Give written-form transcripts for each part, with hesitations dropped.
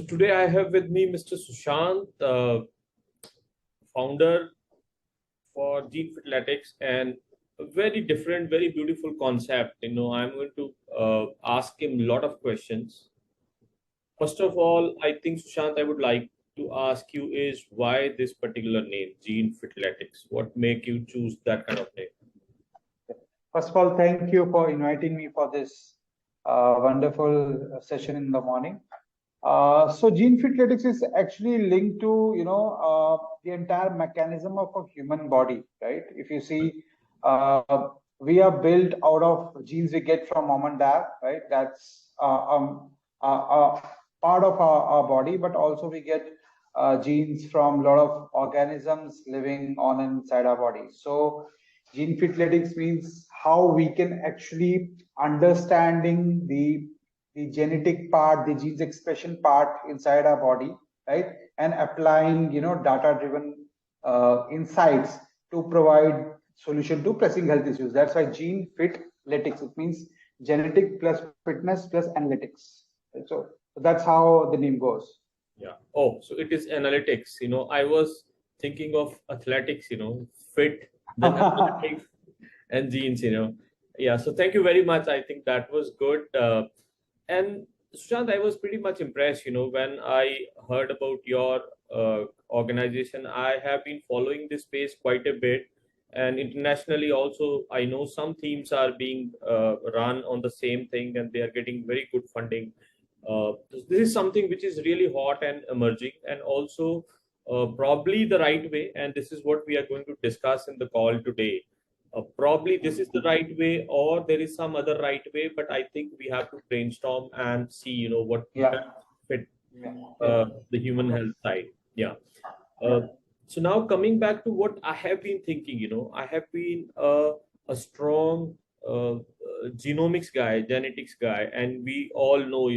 today I have with me Mr. Sushant, founder for Gene Athletics, and a very different, very beautiful concept. I'm going to ask him a lot of questions. First of all, I think Sushant, I would like to ask you is why this particular name, Gene Athletics? What make you choose that kind of name? First of all, thank you for inviting me for this wonderful session in the morning. So gene fretletics is actually linked to the entire mechanism of a human body, right? If you see, we are built out of genes we get from mom and dad, right? That's part of our body, but also we get genes from a lot of organisms living on inside our body. So gene fretletics means how we can actually understanding the genetic part, the genes expression part inside our body, right? And applying, data-driven insights to provide solution to pressing health issues. That's why gene fretletics. It means genetic plus fitness plus analytics. So that's how the name goes. Yeah. Oh, so it is analytics. I was thinking of athletics. Fit, then athletics, and genes. Yeah. So thank you very much. I think that was good. And Sushant, I was pretty much impressed, when I heard about your organization. I have been following this space quite a bit, and internationally also, I know some teams are being run on the same thing, and they are getting very good funding. This is something which is really hot and emerging, and also probably the right way. And this is what we are going to discuss in the call today. Probably this is the right way, or there is some other right way, but I think we have to brainstorm and see, what fit the human health side. Yeah. So now coming back to what I have been thinking, I have been a strong genomics guy, genetics guy, and we all know,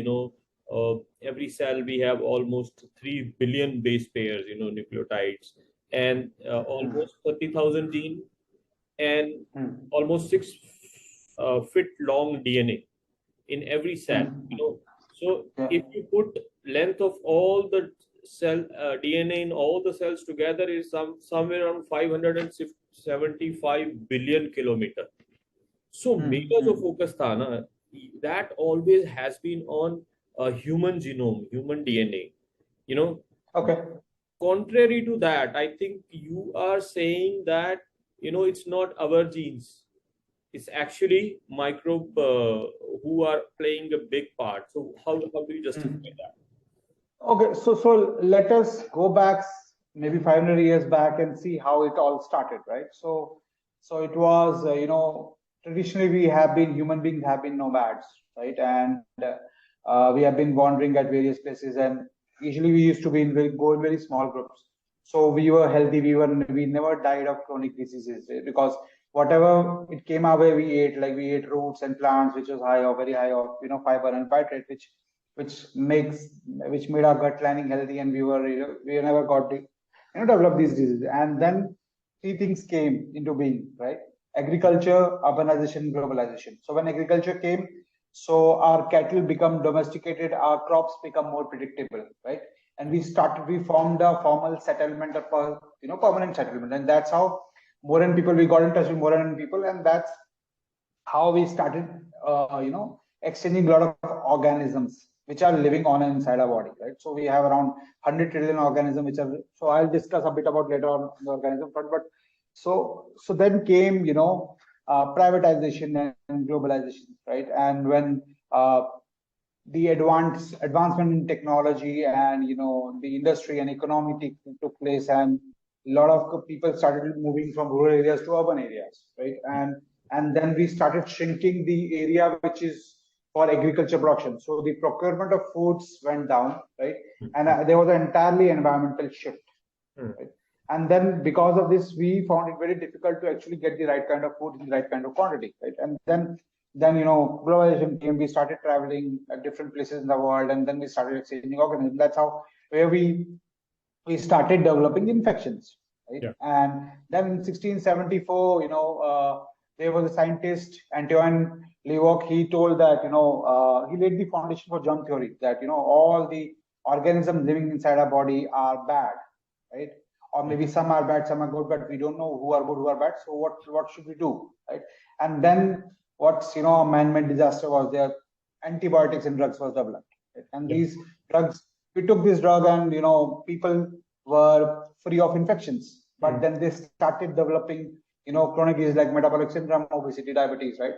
every cell we have almost 3 billion base pairs, nucleotides, and almost 30,000 genes, and almost 6 feet long DNA in every cell. So if you put length of all the cell DNA in all the cells together is somewhere around 575 billion kilometer. So major जो focus था ना, that always has been on a human genome, human DNA. Okay. Contrary to that, I think you are saying that it's not our genes, it's actually microbe who are playing a big part. So how do you justify that? Okay, so let us go back maybe 500 years back and see how it all started, right? So it was traditionally human beings have been nomads, right? And we have been wandering at various places, and usually we used to go in very small groups. So we were healthy. We never died of chronic diseases, because whatever it came our way, we ate. Like we ate roots and plants, which was very high of fiber and nitrate, which made our gut lining healthy, and we never got developed these diseases. And then three things came into being, right? Agriculture, urbanization, globalization. So when agriculture came, so our cattle become domesticated, our crops become more predictable, right? And we formed a formal settlement of permanent settlement, and that's how we got in touch with Moran people, and that's how we started exchanging a lot of organisms which are living on and inside our body, right? So we have around 100 trillion organisms so I'll discuss a bit about later on the organism front. But so then came privatization and globalization, right? And when the advancement in technology and the industry and economy took place, and a lot of people started moving from rural areas to urban areas, right? And then we started shrinking the area which is for agriculture production. So the procurement of foods went down, right? And there was an entirely environmental shift, right? And then because of this, we found it very difficult to actually get the right kind of food in the right kind of quantity, right? And then globalization came. We started traveling at different places in the world, and then we started exchanging organisms. That's where we started developing infections, right? Yeah. And then in 1674, there was a scientist, Antoine Leeuwenhoek. He told that he laid the foundation for germ theory, that all the organisms living inside our body are bad, right? Or maybe some are bad, some are good, but we don't know who are good, who are bad. So what should we do, right? And then what's a man-made disaster was there. Antibiotics and drugs was developed, right? And these drugs, we took this drug, and people were free of infections. But then they started developing chronic disease like metabolic syndrome, obesity, diabetes, right?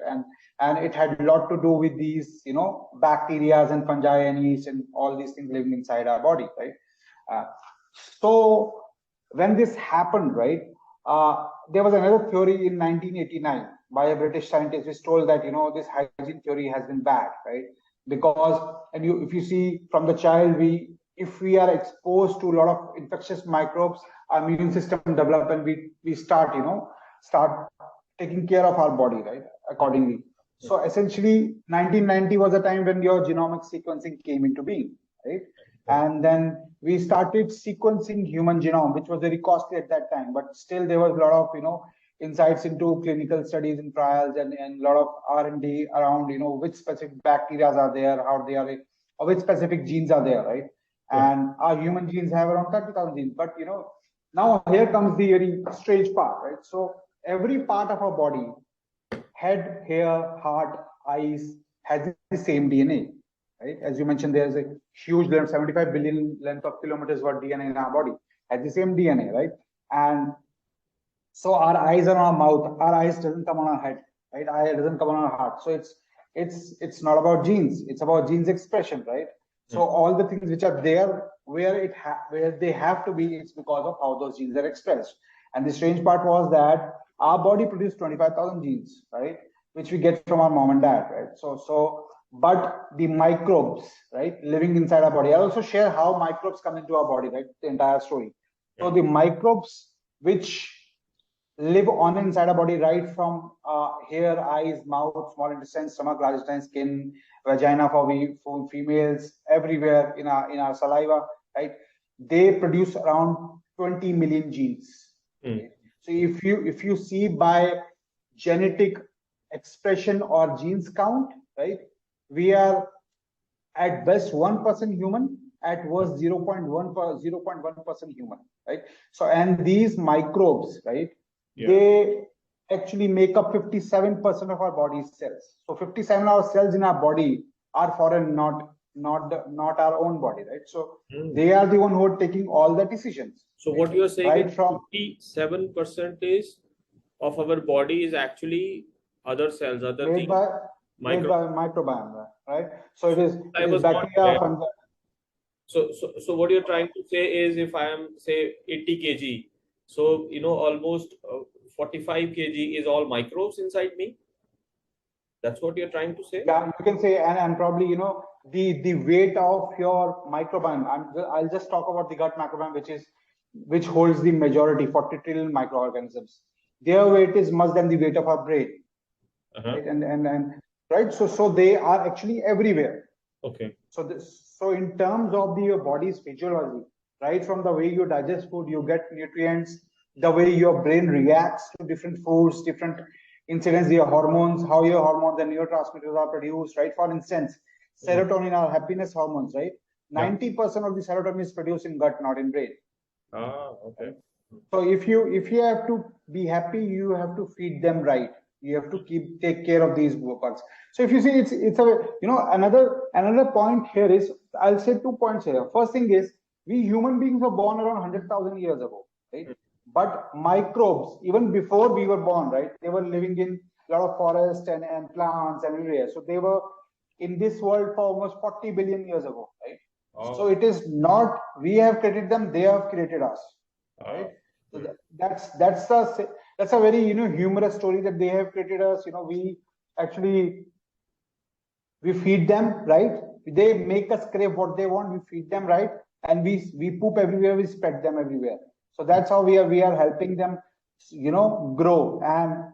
And it had a lot to do with these bacteria and fungi and yeast and all these things living inside our body, right? So when this happened, right, there was another theory in 1989 by a British scientist which told that this hygiene theory has been bad, right? Because if you see from the child, if we are exposed to a lot of infectious microbes, our immune system develop, and we start taking care of our body, right, accordingly. So essentially 1990 was a time when your genomic sequencing came into being, right? And then we started sequencing human genome, which was very costly at that time, but still there was a lot of insights into clinical studies and trials, and a lot of R&D around which specific bacteria are there, how they are, or which specific genes are there, right? And our human genes have around 30,000 genes. But now here comes the very strange part, right? So every part of our body, head, hair, heart, eyes, has the same DNA, right? As you mentioned, there's a huge length, 75 billion length of kilometers what DNA in our body, has the same DNA, right? And so our eyes are on our mouth, our eyes doesn't come on our head, right? Eye doesn't come on our heart. So it's not about genes, it's about genes expression, right? So all the things which are there where they have to be, it's because of how those genes are expressed. And the strange part was that our body produced 25,000 genes, right, which we get from our mom and dad, right? But the microbes, right, living inside our body. I'll also share how microbes come into our body, right, the entire story. So the microbes which live on inside our body, right from hair, eyes, mouth, small intestine, stomach, large intestine, skin, vagina for females, everywhere in our saliva, right? They produce around 20 million genes. Okay? So if you see by genetic expression or genes count, right, we are at best 1% human, at worst 0.1% human, right? So and these microbes, right, they actually make up 57% of our body's cells. So 57 of our cells in our body are foreign, not our own body, right? So they are the one who are taking all the decisions. So right? what you are saying right is from 57% of our body is actually other cells, other made things. By microbiome, right? So it is bacteria, fungi. So what you're trying to say is, if I am say 80 kg, so almost 45 kg is all microbes inside me. That's what you're trying to say. Yeah, you can say, and probably the weight of your microbiome. I'll just talk about the gut microbiome, which holds the majority, 40 trillion microorganisms. Their weight is much than the weight of our brain, right? And right. So they are actually everywhere. Okay. So in terms of your body's physiology, right from the way you digest food, you get nutrients, the way your brain reacts to different foods, different incidents, your hormones, how your hormones and neurotransmitters are produced, right? For instance, serotonin are happiness hormones, right? 90% of the serotonin is produced in gut, not in brain. Okay. So if you have to be happy, you have to feed them right. You have to take care of these bugs. So if you see, it's a another point here is, I'll say 2 points here. First thing is, we human beings were born around 100,000 years ago, right? But microbes, even before we were born, right, they were living in a lot of forest and plants and everywhere. So they were in this world for almost 40 billion years ago, right? So it is not we have created them; they have created us, right? So that's a very humorous story that they have created us. We actually feed them, right? They make us crave what they want. We feed them, right? And we poop everywhere. We spread them everywhere. So that's how we are helping them, grow. And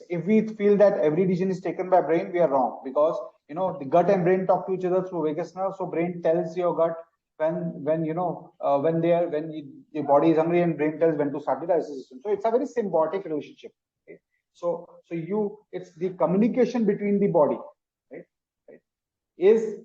if we feel that every decision is taken by brain, we are wrong, because the gut and brain talk to each other through vagus nerve. So brain tells your gut when the body is hungry, and brain tells when to start the digestive system. So it's a very symbiotic relationship. Okay? So it's the communication between the body, right? Is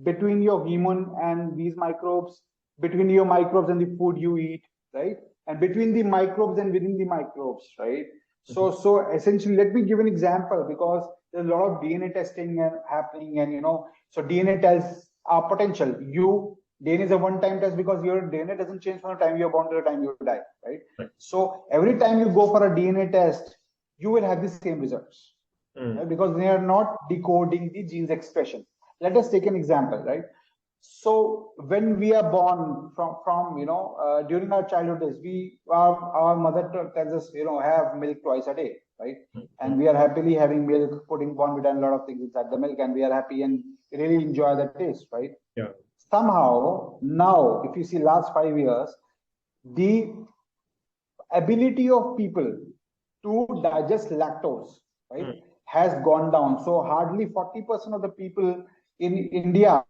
between your human and these microbes, between your microbes and the food you eat, right? And between the microbes and within the microbes, right? So essentially, let me give an example, because there's a lot of DNA testing happening, and so DNA tells our potential. DNA is a one-time test, because your DNA doesn't change from the time you're born to the time you die, right? So every time you go for a DNA test, you will have the same results, right? Because they are not decoding the genes expression. Let us take an example, right? So when we are born from during our childhood days, our mother tells us, have milk twice a day, right? And we are happily having milk, putting Bournvita and a lot of things inside the milk, and we are happy and really enjoy the taste, right? Yeah. Somehow now, if you see last 5 years, the ability of people to digest lactose, right, has gone down. So hardly 40% of the people in India,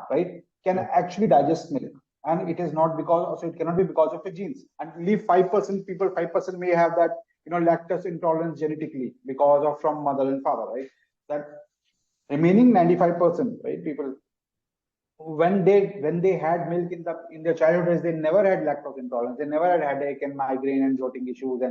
right, can actually digest milk. And it is not because, so it cannot be because of the genes. And leave 5% people, 5% may have that, lactose intolerance genetically because of from mother and father, right? That remaining 95%, right, people, when they had milk in their childhood days, they never had lactose intolerance, they never had headache and migraine and bloating issues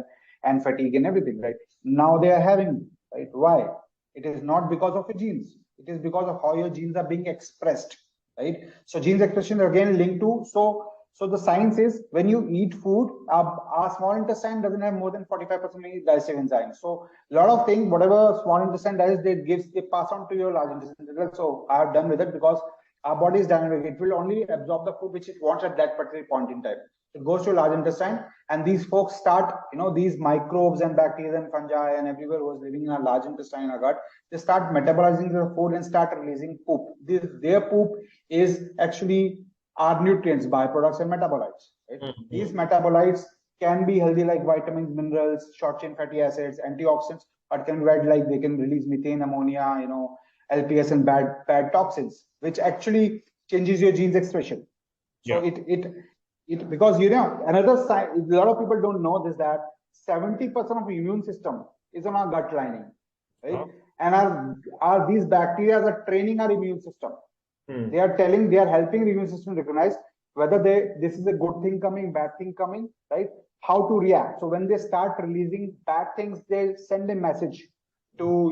and fatigue and everything, right? Now they are having, right? Why? It is not because of your genes, it is because of how your genes are being expressed, right? So genes expression are again linked to, so the science is, when you eat food, our small intestine doesn't have more than 45% digestive enzymes. So a lot of things, whatever small intestine does, they pass on to your large intestine. So I have done with it, because our body is dynamic. It will only absorb the food which it wants at that particular point in time. It goes to a large intestine, and these folks start, these microbes and bacteria and fungi and everywhere who is living in a large intestine, our gut, they start metabolizing the food and start releasing poop. Their poop is actually our nutrients, byproducts, and metabolites. Right? These metabolites can be healthy, like vitamins, minerals, short chain fatty acids, antioxidants, but can be bad, like they can release methane, ammonia, LPS, and bad toxins, which actually changes your genes expression. So it because another side, a lot of people don't know this, that 70% of the immune system is on our gut lining, right? And these bacteria are training our immune system. They are helping the immune system recognize whether this is a good thing coming, bad thing coming, right? How to react. So when they start releasing bad things, they send a message to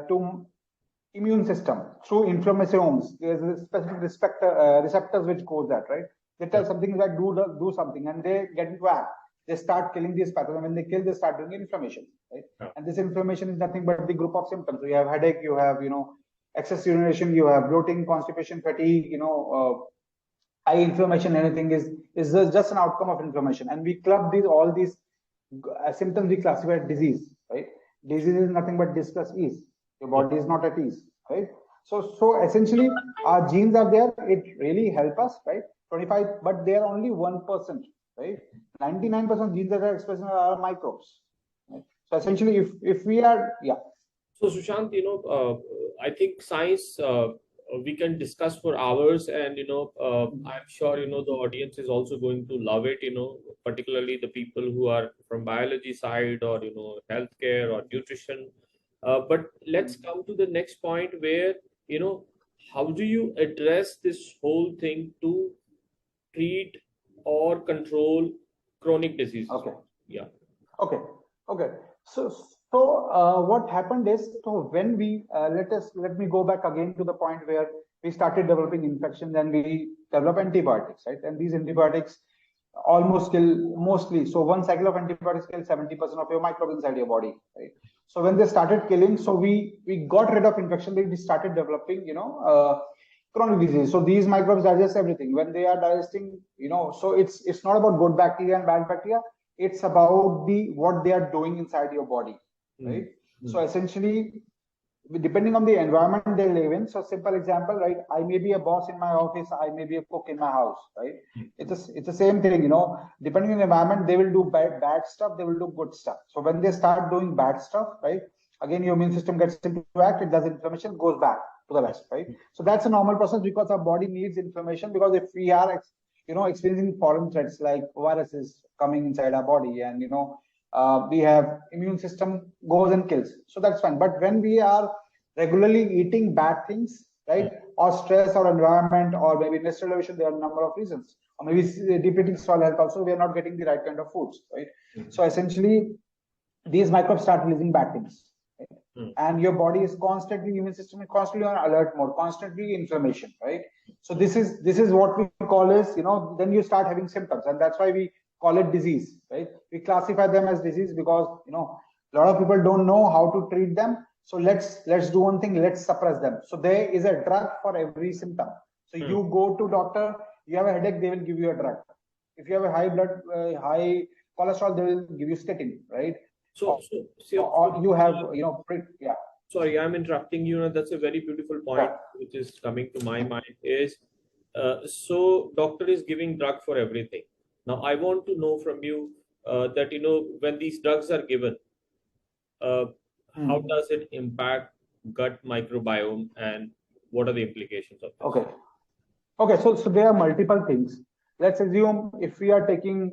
to immune system through inflammasomes. There's a specific receptors which goes that, right? They tell something like do something, and they get into act. They start killing these pathogens. When they kill, they start doing inflammation, right? And this inflammation is nothing but the group of symptoms. So you have headache, you have excess urination, you have bloating, constipation, fatigue, eye inflammation. Anything is just an outcome of inflammation. And we club all these symptoms, we classify as disease, right? Disease is nothing but discuss ease. Your body is not at ease, right? So essentially, our genes are there. It really help us, right? 25, but they are only 1%, right? 99% genes that are expressed are microbes. Right? So essentially, if we are, So Sushant, I think science we can discuss for hours, and I'm sure the audience is also going to love it. Particularly the people who are from biology side, or healthcare or nutrition. But let's come to the next point where how do you address this whole thing to treat or control chronic diseases? Okay. Yeah. Okay. So what happened is, so when we let me go back again to the point where we started developing infections, and we develop antibiotics, right? And these antibiotics almost kill mostly. So one cycle of antibiotics kills 70% of your microbes inside your body, right? So when they started killing, so we got rid of infection. We started developing, chronic disease. So these microbes digest everything. When they are digesting, so it's not about good bacteria and bad bacteria. It's about what they are doing inside your body, right? So essentially, depending on the environment they live in. So simple example, right? I may be a boss in my office. I may be a cook in my house, right? It's the same thing, depending on the environment, they will do bad stuff. They will do good stuff. So when they start doing bad stuff, right? Again, your immune system gets into act. It does inflammation, goes back to the rest, right? So that's a normal process, because our body needs inflammation. Because if we are, experiencing foreign threats like viruses coming inside our body, and we have immune system goes and kills. So that's fine. But when we are regularly eating bad things, right? Or stress or environment, or maybe industrial elevation. There are a number of reasons. Or maybe depleting soil health also, we are not getting the right kind of foods, right? So essentially, these microbes start releasing bad things. Right? And your body is constantly, immune system is constantly on alert mode, constantly inflammation, right? So this is what we call as, then you start having symptoms, and that's why we call it disease, right? We classify them as disease because a lot of people don't know how to treat them. So let's do one thing, let's suppress them. So there is a drug for every symptom. So you go to doctor, you have a headache, they will give you a drug. If you have a high cholesterol, they will give you statin, right? So you have, yeah. Sorry, I'm interrupting you. That's a very beautiful point, which is coming to my mind is, so doctor is giving drug for everything. Now, I want to know from you that, when these drugs are given, how does it impact gut microbiome and what are the implications of this? Okay. So there are multiple things. Let's assume if we are taking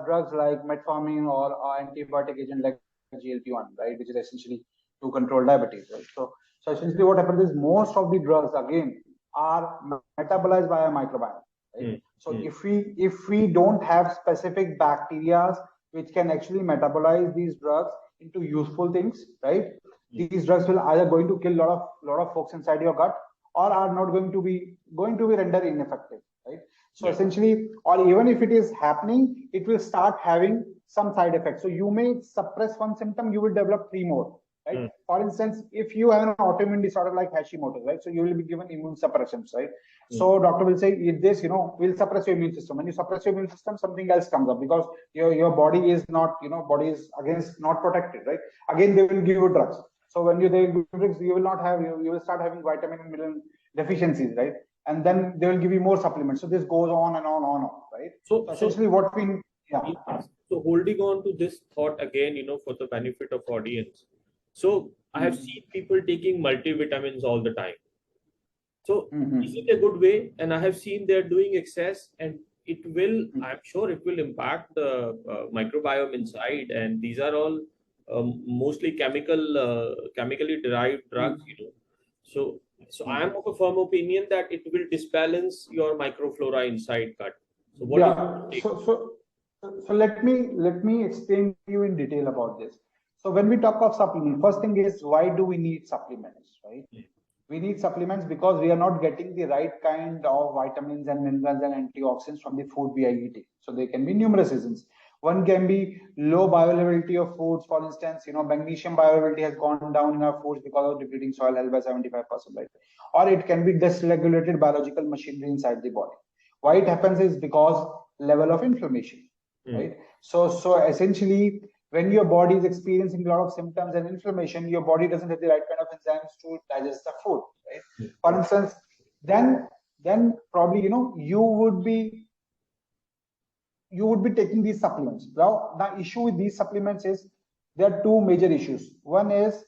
drugs like metformin or antibiotic agent like GLP-1, right, which is essentially to control diabetes, right? So essentially what happens is most of the drugs again are metabolized by a microbiome, right? So if we don't have specific bacteria which can actually metabolize these drugs into useful things, right? These drugs will either going to kill lot of folks inside your gut, or are not going to be rendered ineffective, right? So essentially, or even if it is happening, it will start having some side effects. So you may suppress one symptom, you will develop 3 more, right? For instance, if you have an autoimmune disorder like Hashimoto's, right? So you will be given immune suppressions, right? So doctor will say, if this, will suppress your immune system. When you suppress your immune system, something else comes up because your body is not, body is against not protected, right? Again, they will give you drugs. So when they give you drugs, you will not have, you will start having vitamin and mineral deficiencies, right? And then they will give you more supplements. So this goes on and on, right? So essentially what we, So holding on to this thought again, for the benefit of audience. So I have seen people taking multivitamins all the time. So is it a good way? And I have seen they're doing excess, and it will, I'm sure it will impact the microbiome inside. And these are all mostly chemically derived drugs, So I am of a firm opinion that it will disbalance your microflora inside gut. So what do you so let me explain to you in detail about this. So when we talk of supplement, first thing is, why do we need supplements, right? We need supplements because we are not getting the right kind of vitamins and minerals and antioxidants from the food we are eating. So there can be numerous reasons. One can be low bioavailability of foods. For instance, magnesium bioavailability has gone down in our foods because of depleting soil health by 75%, right? Or it can be dysregulated biological machinery inside the body. Why it happens is because level of inflammation, right? So essentially, when your body is experiencing a lot of symptoms and inflammation, your body doesn't have the right kind of enzymes to digest the food, right? For instance, then probably you would be taking these supplements. Now the issue with these supplements is there are 2 major issues. One is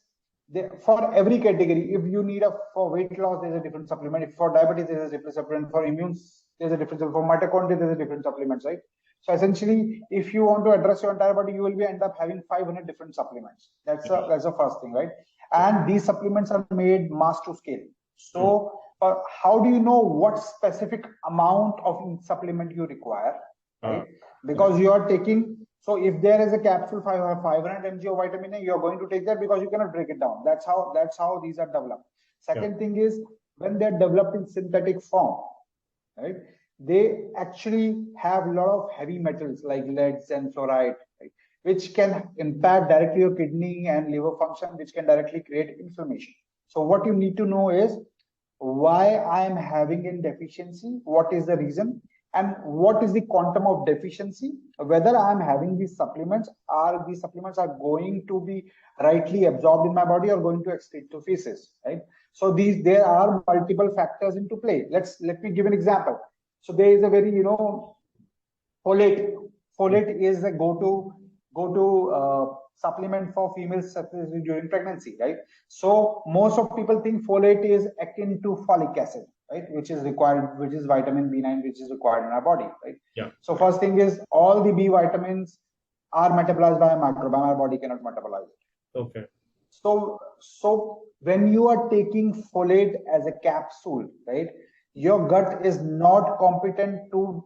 for every category, if you need for weight loss, there's a different supplement. If for diabetes, there's a different supplement. For immune, there's a different supplement. For mitochondria, there's a different supplement, right? So essentially, if you want to address your entire body, you will end up having 500 different supplements. That's the first thing, right? And these supplements are made mass to scale. So how do you know what specific amount of supplement you require, right? Because you are taking, so if there is a capsule 500 mg of vitamin A, you are going to take that because you cannot break it down. That's how these are developed. Second thing is, when they're developed in synthetic form, right, they actually have a lot of heavy metals like leads and fluoride, right, which can impact directly your kidney and liver function, which can directly create inflammation. So what you need to know is why I am having a deficiency, what is the reason, and what is the quantum of deficiency, whether I am having these supplements, are these supplements are going to be rightly absorbed in my body or going to excrete to feces, right? So there are multiple factors into play. Let me give an example. So there is a very, folate. Folate is a go-to supplement for females during pregnancy, right? So most of people think folate is akin to folic acid, right? Which is required, which is vitamin B9, which is required in our body, right? Yeah. So first thing is, all the B vitamins are metabolized by a microbiome. Our body cannot metabolize it. Okay. So when you are taking folate as a capsule, right, your gut is not competent to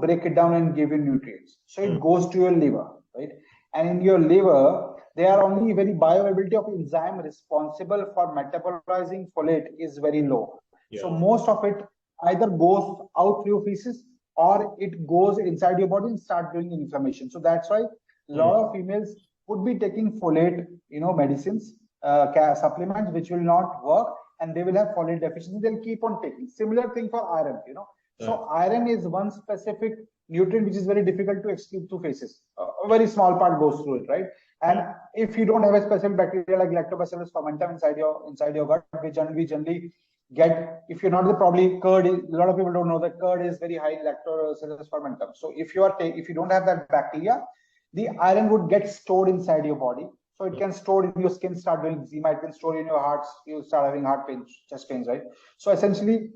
break it down and give you nutrients. So it goes to your liver, right? And in your liver, there are only very bioavailability of enzyme responsible for metabolizing folate is very low. Yeah. So most of it either goes out through feces or it goes inside your body and start doing inflammation. So that's why a lot of females would be taking folate, medicines, supplements, which will not work, and they will have folate deficiency. They'll keep on taking. Similar thing for iron, So iron is one specific nutrient which is very difficult to excrete through feces. A very small part goes through it, right? And if you don't have a specific bacteria like lactobacillus fermentum inside your gut, which we generally get, if you're not probably curd, a lot of people don't know that curd is very high in lactobacillus fermentum. So if you don't have that bacteria, the iron would get stored inside your body. So it can store in your skin, start doing eczema, it can store in your hearts, you start having heart pains, chest pains, right? So essentially,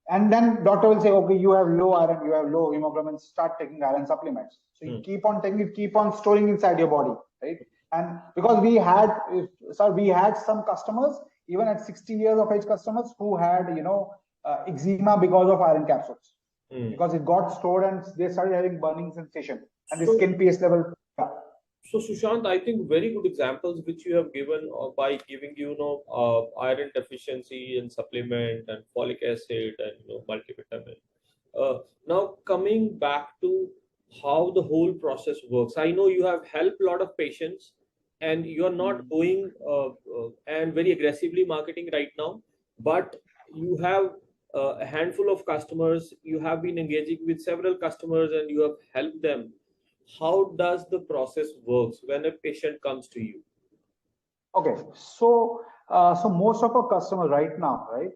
and then doctor will say, okay, you have low iron, you have low hemoglobin, start taking iron supplements. So you keep on taking it, keep on storing inside your body, right? And because we had some customers, even at 60 years of age customers who had, eczema because of iron capsules. Because it got stored and they started having burning sensation and the skin pH level. So Sushant, I think very good examples which you have given by giving iron deficiency and supplement and folic acid and multivitamin. Now coming back to how the whole process works, I know you have helped a lot of patients, and you are not going and very aggressively marketing right now, but you have a handful of customers. You have been engaging with several customers and you have helped them. How does the process works when a patient comes to you? Okay, so most of our customers right now, right,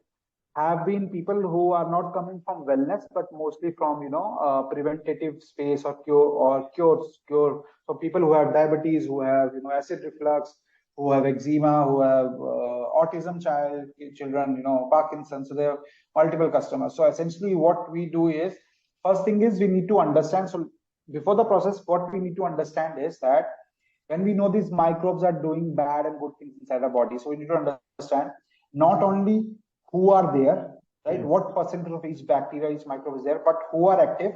have been people who are not coming from wellness, but mostly from preventative space or cure. So people who have diabetes, who have acid reflux, who have eczema, who have autism children, Parkinson's. So there are multiple customers. So essentially, what we do is, first thing is we need to understand. So before the process, what we need to understand is that when we know these microbes are doing bad and good things inside our body, so we need to understand not only who are there, right? What percentage of each bacteria, each microbe is there, but who are active,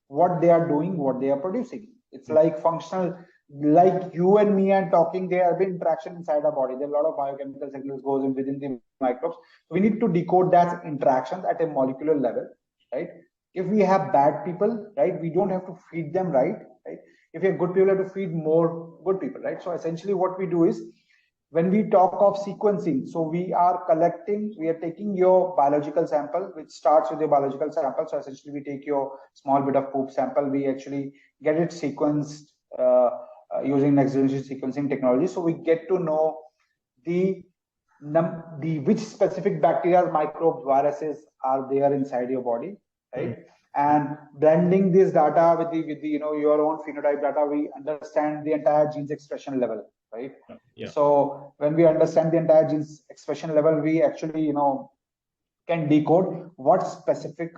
what they are doing, what they are producing. It's like functional, like you and me and talking, there have been interaction inside our body. There are a lot of biochemical signals goes in within the microbes. We need to decode that interactions at a molecular level, right? If we have bad people, right, we don't have to feed them, right? If we have good people, we have to feed more good people, right? So essentially what we do is, when we talk of sequencing, so we are taking your biological sample, which starts with your biological sample. So essentially we take your small bit of poop sample, we actually get it sequenced using next generation sequencing technology. So we get to know which specific bacteria, microbes, viruses are there inside your body, right? And blending this data with the your own phenotype data, we understand the entire gene's expression level, right? Yeah. So when we understand the entire gene's expression level, we actually can decode what specific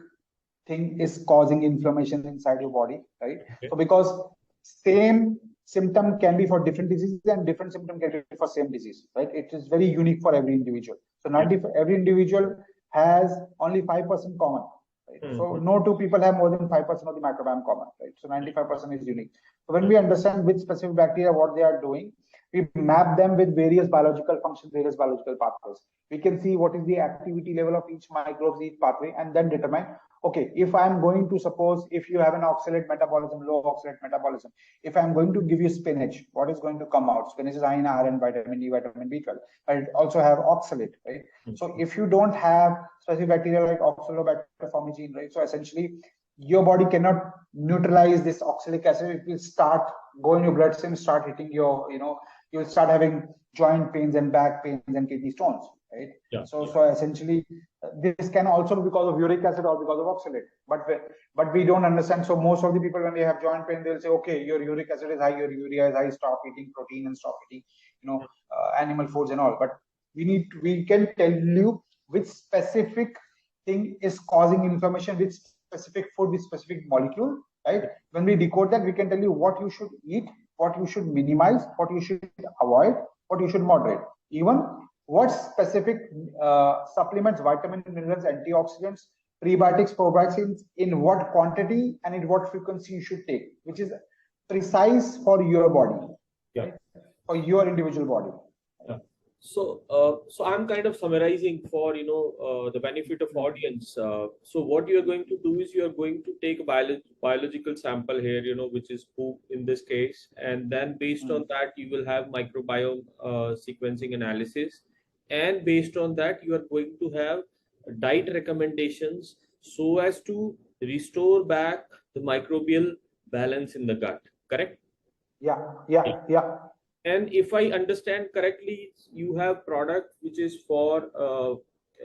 thing is causing inflammation inside your body, right? Okay. So because same symptom can be for different diseases and different symptom can be for same disease, right? It is very unique for every individual. So not every individual has only 5% common. Right? So no two people have more than 5% of the microbiome common, right? So 95% is unique. So when we understand which specific bacteria, what they are doing, we map them with various biological functions, various biological pathways. We can see what is the activity level of each microbe, each pathway, and then determine, okay, if I'm going to suppose, if you have an oxalate metabolism, low oxalate metabolism, if I'm going to give you spinach, what is going to come out? Spinach is high in iron, vitamin D, vitamin B12, but it also have oxalate, right? So if you don't have specific bacteria like Oxalobacter formigene, right? So essentially, your body cannot neutralize this oxalic acid. It will start going your bloodstream, start hitting your, you'll start having joint pains and back pains and kidney stones, right? Yeah. So essentially, this can also be because of uric acid or because of oxalate. But we don't understand. So most of the people, when they have joint pain, they'll say, okay, your uric acid is high, your urea is high, stop eating protein and stop eating, animal foods and all. But we can tell you which specific thing is causing inflammation, which specific food, which specific molecule, right? When we decode that, we can tell you what you should eat, what you should minimize, what you should avoid, what you should moderate. even what specific supplements, vitamins, minerals, antioxidants, prebiotics, probiotics, in what quantity and in what frequency you should take, which is precise for your body, Yeah. right? For your individual body. Yeah. So, so I'm kind of summarizing for the benefit of audience. So what you are going to do is you are going to take a biological sample here, which is poop in this case, and then based on that you will have microbiome sequencing analysis, and based on that you are going to have diet recommendations so as to restore back the microbial balance in the gut. Correct? Yeah. And if I understand correctly, you have product which is for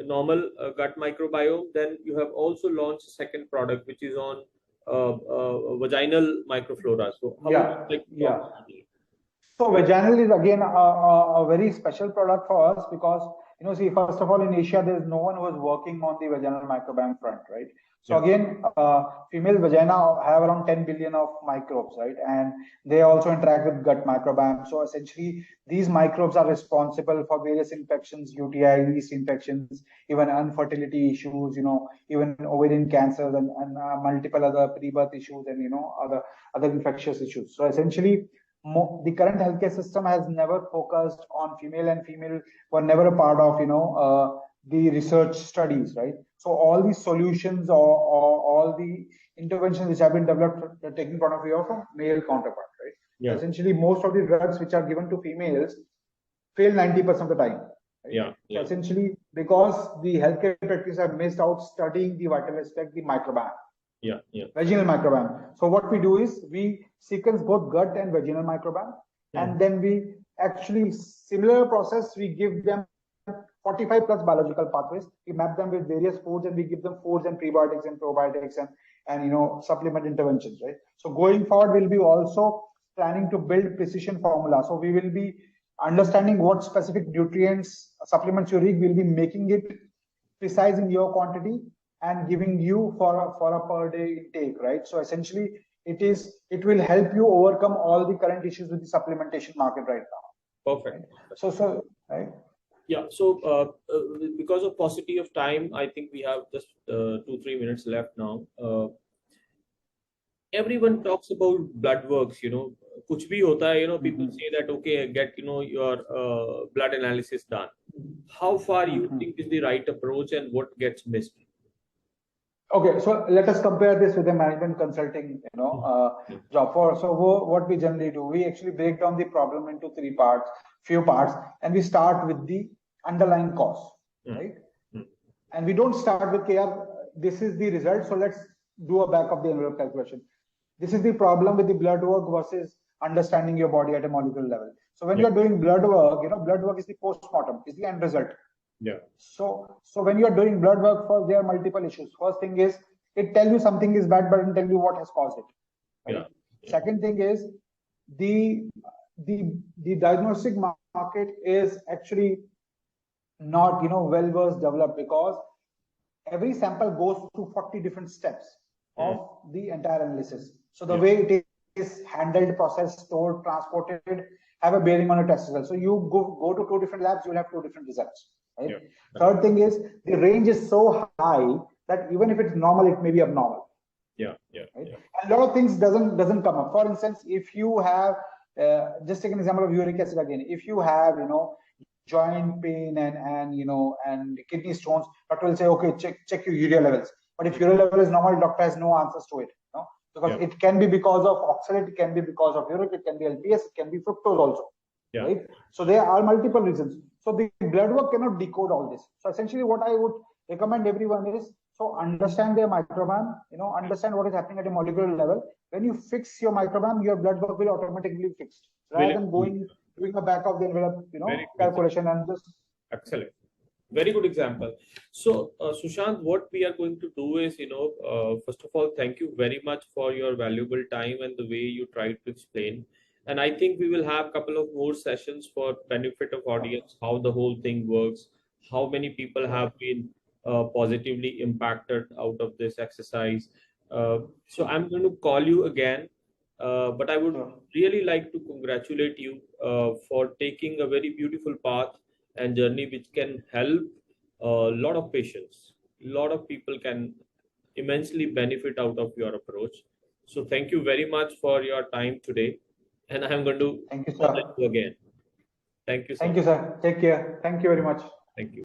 normal gut microbiome. Then you have also launched a second product which is on vaginal microflora. So how would you like to talk about it? So vaginal is again a very special product for us because, see, first of all, in Asia, there is no one who is working on the vaginal microbiome front, right? So Yeah. again, female vagina have around 10 billion of microbes, right? And they also interact with gut microbiome. So essentially, these microbes are responsible for various infections, UTI, yeast infections, even infertility issues, even ovarian cancers and multiple other pre-birth issues and, other infectious issues. So essentially, the current healthcare system has never focused on female, and female were never a part of the research studies, right? So all these solutions or all the interventions which have been developed are taking point of view of a male counterpart, right? Yeah. Essentially, most of the drugs which are given to females fail 90% of the time. Right? Yeah. So essentially, because the healthcare practitioners have missed out studying the vital aspect, the microbiome. Yeah. Vaginal microbiome. So what we do is we sequence both gut and vaginal microbiome, and then we actually similar process. We give them 45 plus biological pathways. We map them with various foods, and we give them foods and prebiotics and probiotics and supplement interventions. Right. So going forward, we'll be also planning to build precision formula. So we will be understanding what specific nutrients supplements you need. We'll be making it precise in your quantity and giving you for a per day intake, right? So essentially, it will help you overcome all the current issues with the supplementation market right now. Perfect. Right? So right. Yeah. So because of paucity of time, I think we have just 2-3 minutes left now. Everyone talks about blood works. Kuch bhi hota hai, people say that okay, get your blood analysis done. How far you think is the right approach, and what gets missed? Okay, so let us compare this with a management consulting, job. What we generally do, we actually break down the problem into few parts, and we start with the underlying cause, right? And we don't start with KR. This is the result, so let's do a back of the envelope calculation. This is the problem with the blood work versus understanding your body at a molecular level. So when you are doing blood work, blood work is the postmortem, is the end result. Yeah. So when you are doing blood work, first there are multiple issues. First thing is it tells you something is bad, but it doesn't tell you what has caused it. Right? Yeah. Second thing is the diagnostic market is actually not well versed developed, because every sample goes through 40 different steps of the entire analysis. So the way it is handled, processed, stored, transported have a bearing on a test result. So you go to 2 different labs, you'll have 2 different results. Right? Third thing is the range is so high that even if it's normal, it may be abnormal. Right? And a lot of things doesn't come up. For instance, if you have just take an example of uric acid again. If you have joint pain and kidney stones, doctor will say, okay, check your urea levels. But if urea level is normal, doctor has no answers to it. Because it can be because of oxalate, it can be because of uric, it can be LPS, it can be fructose also. Right? So there are multiple reasons. So the blood work cannot decode all this. So essentially what I would recommend everyone is, so understand their microbiome, understand what is happening at a molecular level. When you fix your microbiome, your blood work will automatically be fixed, rather than doing a back of the envelope, calculation and just. Excellent. Very good example. So Sushant, what we are going to do is, first of all, thank you very much for your valuable time and the way you tried to explain. And I think we will have a couple of more sessions for benefit of audience, how the whole thing works, how many people have been positively impacted out of this exercise. So I'm going to call you again, but I would really like to congratulate you for taking a very beautiful path and journey which can help a lot of patients. A lot of people can immensely benefit out of your approach. So thank you very much for your time today, and I am going to Thank you, call sir. you again. Thank you so Thank you, much. sir. Take care. Thank you very much. Thank you.